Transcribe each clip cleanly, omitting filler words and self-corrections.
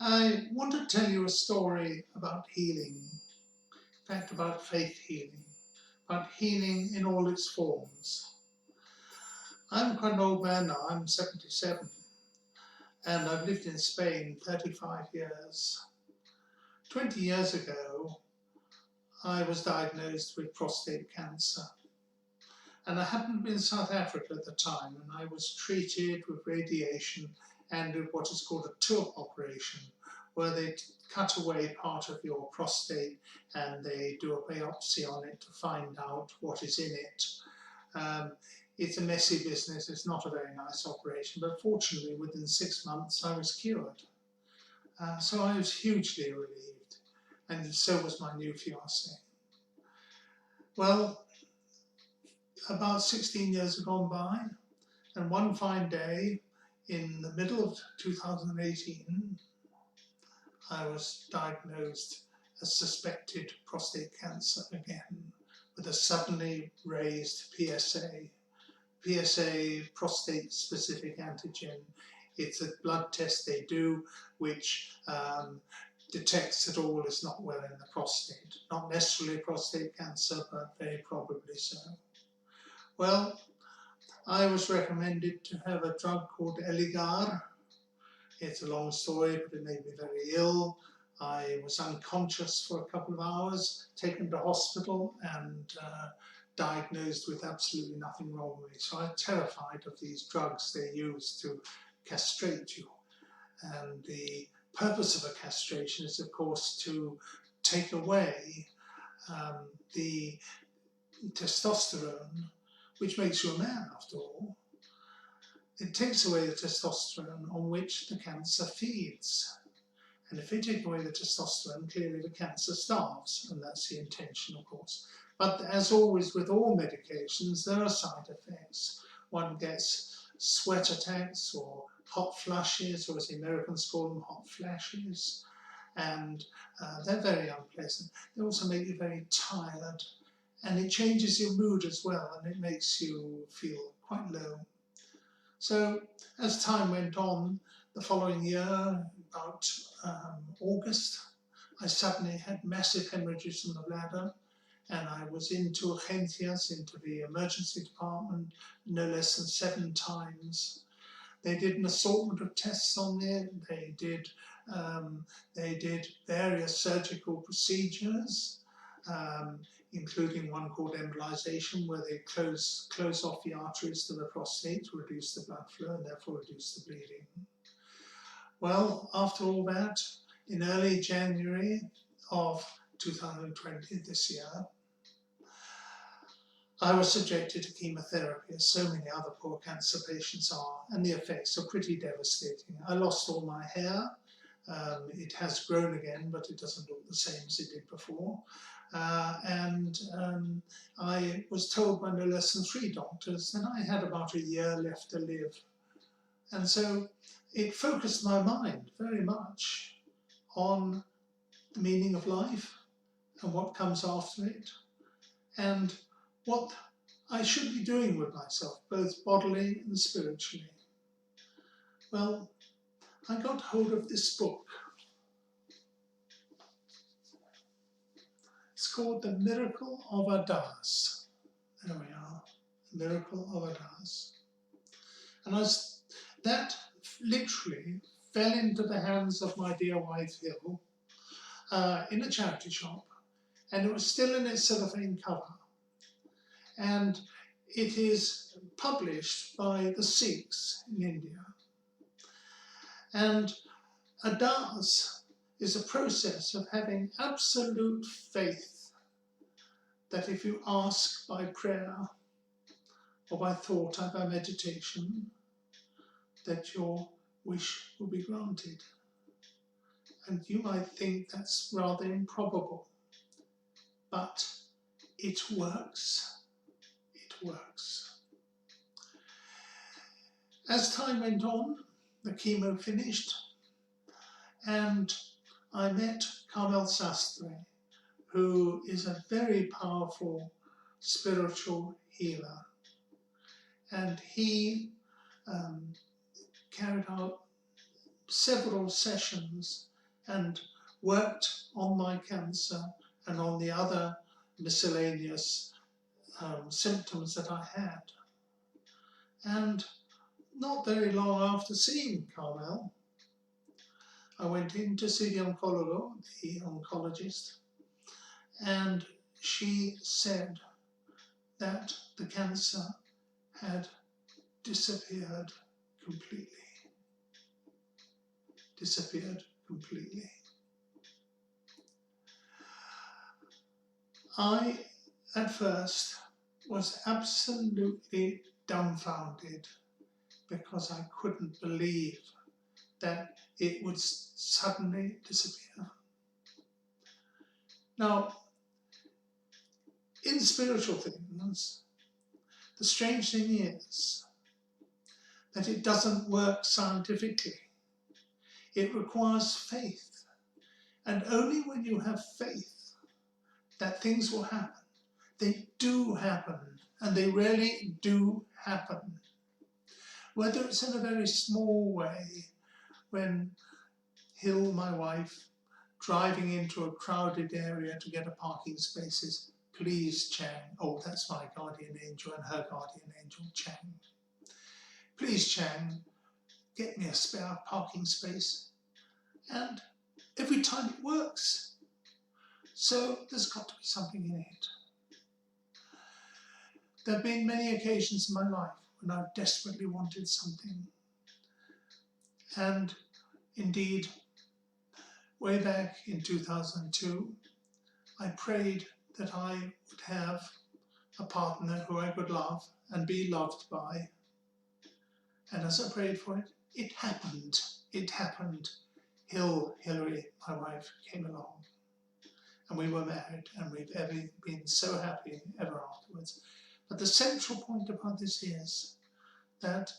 I want to tell you a story about healing, in fact about faith healing, about healing in all its forms. I'm quite an old man now, I'm 77, and I've lived in Spain 35 years. 20 years ago, I was diagnosed with prostate cancer. And I hadn't been in South Africa at the time, and I was treated with radiation and with what is called a TURP operation, where they cut away part of your prostate and they do a biopsy on it to find out what is in it. It's a messy business, it's not a very nice operation, but fortunately within 6 months I was cured. So I was hugely relieved, and so was my new fiancée. Well, about 16 years have gone by, and one fine day in the middle of 2018, I was diagnosed as suspected prostate cancer again, with a suddenly raised PSA. PSA, prostate specific antigen. It's a blood test they do which detects that all is not well in the prostate. Not necessarily prostate cancer, but very probably so. Well, I was recommended to have a drug called Eligar. It's a long story, but it made me very ill. I was unconscious for a couple of hours, taken to hospital and diagnosed with absolutely nothing wrong with me. So I'm terrified of these drugs they use to castrate you. And the purpose of a castration is, of course, to take away the testosterone, which makes you a man after all. It takes away the testosterone on which the cancer feeds. And if they take away the testosterone, clearly the cancer starves, and that's the intention, of course. But as always with all medications, there are side effects. One gets sweat attacks or hot flushes, or as the Americans call them, hot flashes. And they're very unpleasant. They also make you very tired. And it changes your mood as well, and it makes you feel quite low. So as time went on, the following year, about August, I suddenly had massive hemorrhages in the bladder, and I was into urgencias, into the emergency department, no less than 7 times. They did an assortment of tests on it. They did various surgical procedures, including one called embolization, where they close off the arteries to the prostate to reduce the blood flow and therefore reduce the bleeding. Well, after all that, in early January of 2020, this year, I was subjected to chemotherapy, as so many other poor cancer patients are, and the effects are pretty devastating. I lost all my hair. It has grown again, but it doesn't look the same as it did before. I was told by no less than 3 doctors that I had about a year left to live. And so it focused my mind very much on the meaning of life and what comes after it, and what I should be doing with myself, both bodily and spiritually. Well, I got hold of this book. It's called The Miracle of Adas. There we are, The Miracle of Adas. And that literally fell into the hands of my dear wife Hill in a charity shop, and it was still in its cellophane cover. And it is published by the Sikhs in India. And Adas is a process of having absolute faith that if you ask by prayer or by thought or by meditation, that your wish will be granted. And you might think that's rather improbable, but it works. It works. As time went on, the chemo finished, and I met Carmel Sastre, who is a very powerful spiritual healer. And he carried out several sessions and worked on my cancer and on the other miscellaneous symptoms that I had. And not very long after seeing Carmel, I went in to see the oncologist, and she said that the cancer had disappeared completely. Disappeared completely. I, at first, was absolutely dumbfounded because I couldn't believe that it would suddenly disappear. Now, in spiritual things, the strange thing is that it doesn't work scientifically. It requires faith. And only when you have faith that things will happen. They do happen, and they really do happen. Whether it's in a very small way, when Hill, my wife, driving into a crowded area to get a parking spaces, please Chang, oh that's my guardian angel and her guardian angel Chang. Please Chang, get me a spare parking space. And every time it works. So there's got to be something in it. There have been many occasions in my life when I desperately wanted something. And indeed, way back in 2002, I prayed that I would have a partner who I could love and be loved by. And as I prayed for it, it happened. It happened. Hillary, my wife, came along. And we were married, and we've ever been so happy ever afterwards. But the central point about this is that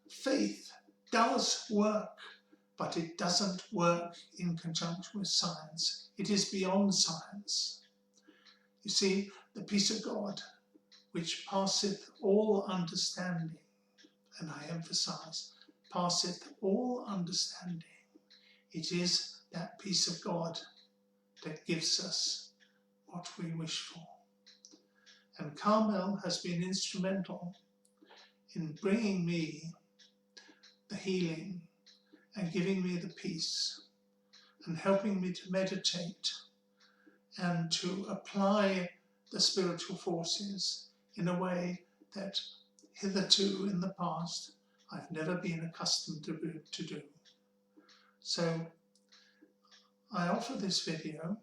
faith does work, but it doesn't work in conjunction with science. It is beyond science. You see, the peace of God, which passeth all understanding, and I emphasize, passeth all understanding, it is that peace of God that gives us what we wish for. And Carmel has been instrumental in bringing me the healing and giving me the peace and helping me to meditate and to apply the spiritual forces in a way that hitherto in the past I've never been accustomed to do. So I offer this video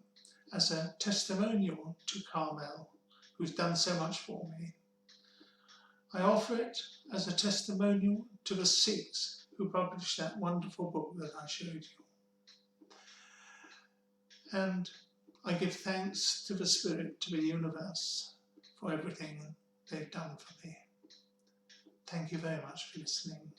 as a testimonial to Carmel, who's done so much for me. I offer it as a testimonial to the Sikhs who published that wonderful book that I showed you. And I give thanks to the Spirit, to the universe, for everything they've done for me. Thank you very much for listening.